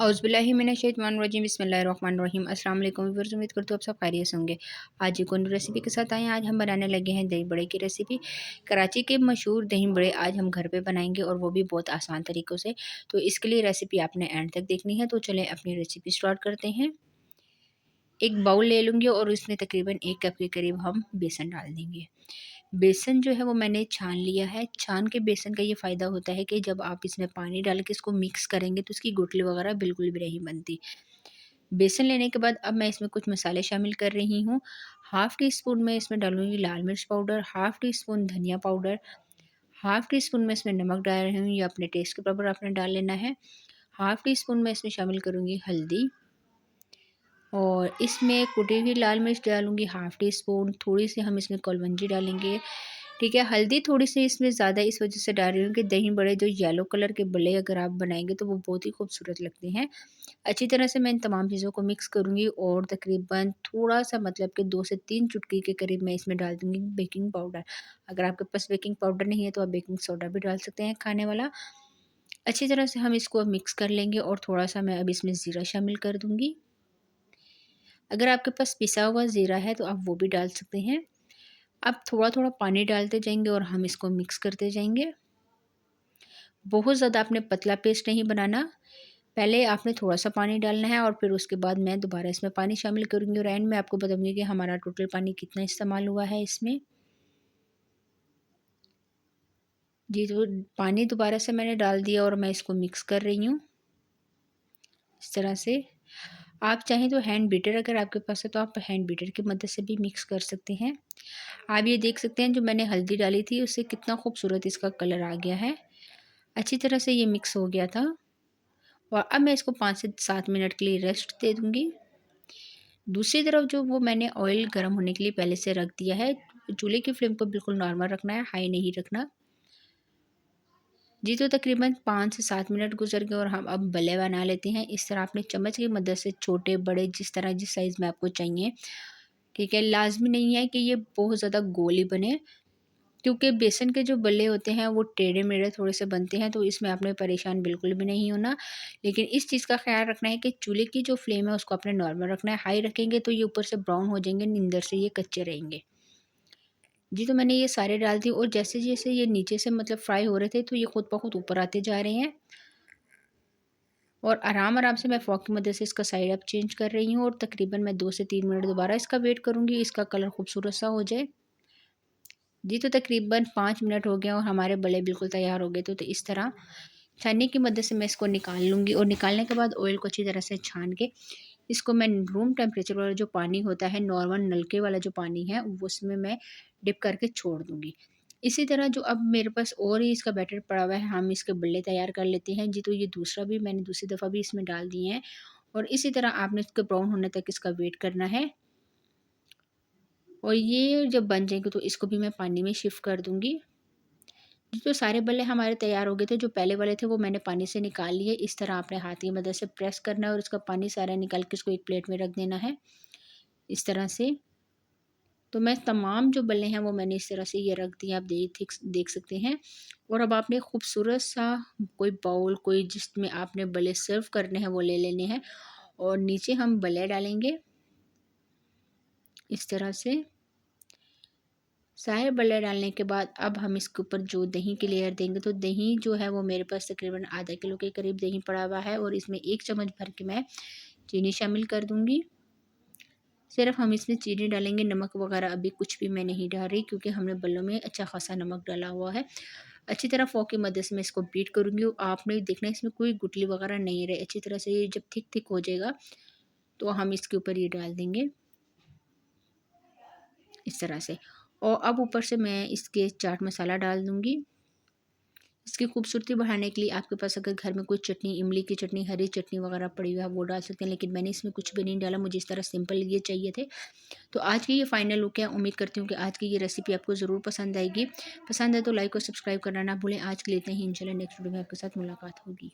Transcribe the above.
औज़ुबिल्लाहिमिनश्शैतानिर्रजीम बिस्मिल्लाहिर्रहमानिर्रहीम। अस्सलाम वालेकुम व्यूअर्स, उम्मीद करती हूँ आप सब खैरियत से होंगे। आज एक और रेसिपी के साथ आए हैं। आज हम बनाने लगे हैं दही बड़े की रेसिपी। कराची के मशहूर दही बड़े आज हम घर पे बनाएंगे और वो भी बहुत आसान तरीक़ों से। तो इसके लिए रेसिपी आपने एंड तक देखनी है। तो चलें अपनी रेसिपी स्टार्ट करते हैं। एक बाउल ले लूँगी और इसमें तकरीबन 1 कप के करीब हम बेसन डाल देंगे। बेसन जो है वो मैंने छान लिया है। छान के बेसन का ये फ़ायदा होता है कि जब आप इसमें पानी डाल के इसको मिक्स करेंगे तो इसकी गुठली वगैरह बिल्कुल भी नहीं बनती। बेसन लेने के बाद अब मैं इसमें कुछ मसाले शामिल कर रही हूँ। हाफ़ टी स्पून मैं इसमें डालूँगी लाल मिर्च पाउडर, हाफ़ टी स्पून धनिया पाउडर, हाफ़ टी स्पून मैं इसमें नमक डाल रही हूँ, या अपने टेस्ट के बराबर आपने डाल लेना है। हाफ़ टी स्पून मैं इसमें शामिल करूँगी हल्दी, और इसमें कुटी हुई लाल मिर्च डालूँगी हाफ़ टी स्पून। थोड़ी-सी हम इसमें कलौंजी डालेंगे, ठीक है। हल्दी थोड़ी-सी इसमें ज़्यादा इस वजह से डाल रही हूँ कि दही बड़े जो येलो कलर के बड़े अगर आप बनाएँगे तो वो बहुत ही खूबसूरत लगते हैं। अच्छी तरह से मैं इन तमाम चीज़ों को मिक्स करूँगी और तकरीबन थोड़ा-सा मतलब कि 2 से 3 चुटकी के करीब मैं इसमें डाल दूँगी बेकिंग पाउडर। अगर आपके पास बेकिंग पाउडर नहीं है तो आप बेकिंग सोडा भी डाल सकते हैं खाने वाला। अच्छी तरह से हम इसको मिक्स कर लेंगे और थोड़ा-सा मैं अब इसमें ज़ीरा शामिल कर दूँगी। अगर आपके पास पिसा हुआ ज़ीरा है तो आप वो भी डाल सकते हैं। अब थोड़ा-थोड़ा पानी डालते जाएँगे और हम इसको मिक्स करते जाएँगे। बहुत ज़्यादा आपने पतला पेस्ट नहीं बनाना। पहले आपने थोड़ा-सा पानी डालना है और फिर उसके बाद मैं दोबारा इसमें पानी शामिल करूँगी और एंड में आपको बताऊँगी कि हमारा टोटल पानी कितना इस्तेमाल हुआ है इसमें। जी, तो पानी दोबारा से मैंने डाल दिया और मैं इसको मिक्स कर रही हूँ, इस तरह से। आप चाहें तो हैंड बीटर अगर आपके पास है तो आप हैंड बीटर की मदद से भी मिक्स कर सकते हैं। आप ये देख सकते हैं जो मैंने हल्दी डाली थी उससे कितना खूबसूरत इसका कलर आ गया है। अच्छी तरह से ये मिक्स हो गया था और अब मैं इसको 5 से 7 मिनट के लिए रेस्ट दे दूँगी। दूसरी तरफ जो वो मैंने ऑयल गर्म होने के लिए पहले से रख दिया है, चूल्हे की फ्लेम को बिल्कुल नॉर्मल रखना है, हाई नहीं रखना। जी, तो तकरीबन 5 से 7 मिनट गुज़र गए और हम अब बल्ले बना लेते हैं। इस तरह अपने चम्मच की मदद से छोटे बड़े जिस तरह जिस साइज़ में आपको चाहिए, ठीक है। लाज़मी नहीं है कि ये बहुत ज़्यादा गोल ही बने, क्योंकि बेसन के जो बल्ले होते हैं वो टेढ़े-मेढ़े थोड़े से बनते हैं, तो इसमें आपने परेशान बिल्कुल भी नहीं होना। लेकिन इस चीज़ का ख़्याल रखना है कि चूल्हे की जो फ्लेम है उसको आपने नॉर्मल रखना है। हाई रखेंगे तो ये ऊपर से ब्राउन हो जाएँगे, अंदर से ये कच्चे रहेंगे। जी, तो मैंने ये सारे डाल दिए और जैसे-जैसे ये नीचे से मतलब फ्राई हो रहे थे तो ये खुद ब खुद ऊपर आते जा रहे हैं और आराम-आराम से मैं फ़ोर्क की मदद से इसका साइड अप चेंज कर रही हूँ और तकरीबन मैं 2 से 3 मिनट दोबारा इसका वेट करूँगी, इसका कलर खूबसूरत सा हो जाए। जी, तो तकरीबन 5 मिनट हो गए और हमारे बड़े बिल्कुल तैयार हो गए थे। तो इस तरह छन्नी की मदद से मैं इसको निकाल लूँगी और निकालने के बाद ऑयल को अच्छी तरह से छान के इसको मैं रूम टेम्परेचर वाला जो पानी होता है, नॉर्मल नलके वाला जो पानी है, वो उसमें मैं डिप करके छोड़ दूँगी। इसी तरह जो अब मेरे पास और ही इसका बैटर पड़ा हुआ है, हम इसके बल्ले तैयार कर लेते हैं। जी, तो ये दूसरा भी मैंने दूसरी दफ़ा भी इसमें डाल दिए हैं और इसी तरह आपने इसके ब्राउन होने तक इसका वेट करना है। और ये जब बन जाएँगे तो इसको भी मैं पानी में शिफ्ट कर दूँगी। जो सारे बल्ले हमारे तैयार हो गए थे, जो पहले वाले थे वो मैंने पानी से निकाल लिए। इस तरह आपने हाथ की मदद से प्रेस करना है और इसका पानी सारा निकाल के इसको एक प्लेट में रख देना है, इस तरह से। तो मैं तमाम जो बल्ले हैं वो मैंने इस तरह से ये रख दिए, आप देख सकते हैं। और अब आपने खूबसूरत सा कोई बाउल, कोई जिसमें आपने बल्ले सर्व करने हैं वो ले लेने हैं और नीचे हम बल्ले डालेंगे, इस तरह से। सारे बल्ले डालने के बाद अब हम इसके ऊपर जो दही की लेयर देंगे, तो दही जो है वो मेरे पास तकरीबन आधा किलो के करीब दही पड़ा हुआ है और इसमें 1 चम्मच भर के मैं चीनी शामिल कर दूँगी। सिर्फ़ हम इसमें चीनी डालेंगे, नमक वगैरह अभी कुछ भी मैं नहीं डाल रही क्योंकि हमने बल्लों में अच्छा ख़ासा नमक डाला हुआ है। अच्छी तरह फ़ोर्क की मदद से मैं इसको बीट करूँगी और आपने देखना है इसमें कोई गुठली वगैरह नहीं रहे। अच्छी तरह से ये जब थिक-थिक हो जाएगा तो हम इसके ऊपर ये डाल देंगे, इस तरह से। और अब ऊपर से मैं इसके चाट मसाला डाल दूँगी। इसकी खूबसूरती बढ़ाने के लिए आपके पास अगर घर में कोई चटनी, इमली की चटनी, हरी चटनी वगैरह पड़ी हुई है, वो डाल सकते हैं, लेकिन मैंने इसमें कुछ भी नहीं डाला, मुझे इस तरह सिंपल ये चाहिए थे। तो आज की ये फाइनल लुक है। उम्मीद करती हूँ कि आज की ये रेसिपी आपको ज़रूर पसंद आएगी। पसंद है तो लाइक और सब्सक्राइब करना ना भूलें। आज के लिए इतना ही, इंशाल्लाह नेक्स्ट वीडियो में आपके साथ मुलाकात होगी।